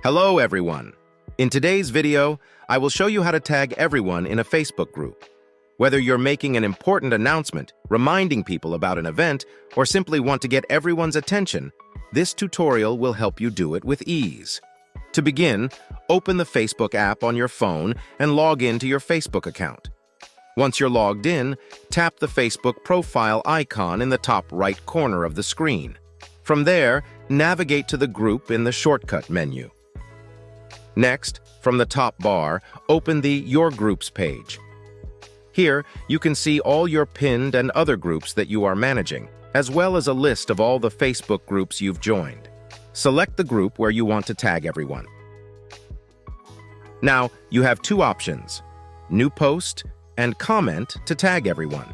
Hello everyone! In today's video, I will show you how to tag everyone in a Facebook group. Whether you're making an important announcement, reminding people about an event, or simply want to get everyone's attention, this tutorial will help you do it with ease. To begin, open the Facebook app on your phone and log into your Facebook account. Once you're logged in, tap the Facebook profile icon in the top right corner of the screen. From there, navigate to the group in the shortcut menu. Next, from the top bar, open the Your Groups page. Here, you can see all your pinned and other groups that you are managing, as well as a list of all the Facebook groups you've joined. Select the group where you want to tag everyone. Now, you have two options, New Post and Comment to tag everyone.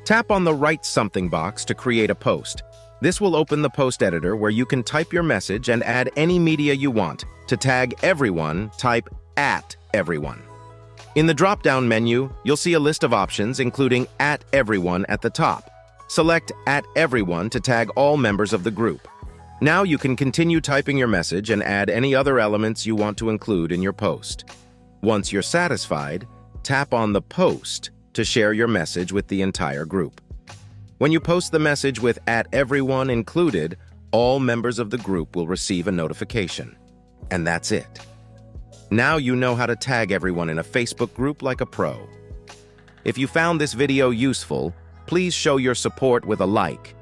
Tap on the Write Something box to create a post. This will open the post editor where you can type your message and add any media you want. To tag everyone, type @everyone. In the drop-down menu, you'll see a list of options including @everyone at the top. Select @everyone to tag all members of the group. Now you can continue typing your message and add any other elements you want to include in your post. Once you're satisfied, tap on the Post to share your message with the entire group. When you post the message with @everyone included, all members of the group will receive a notification. And that's it. Now you know how to tag everyone in a Facebook group like a pro. If you found this video useful, please show your support with a like.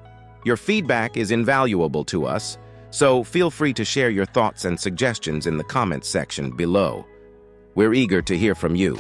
Your feedback is invaluable to us, so feel free to share your thoughts and suggestions in the comments section below. We're eager to hear from you.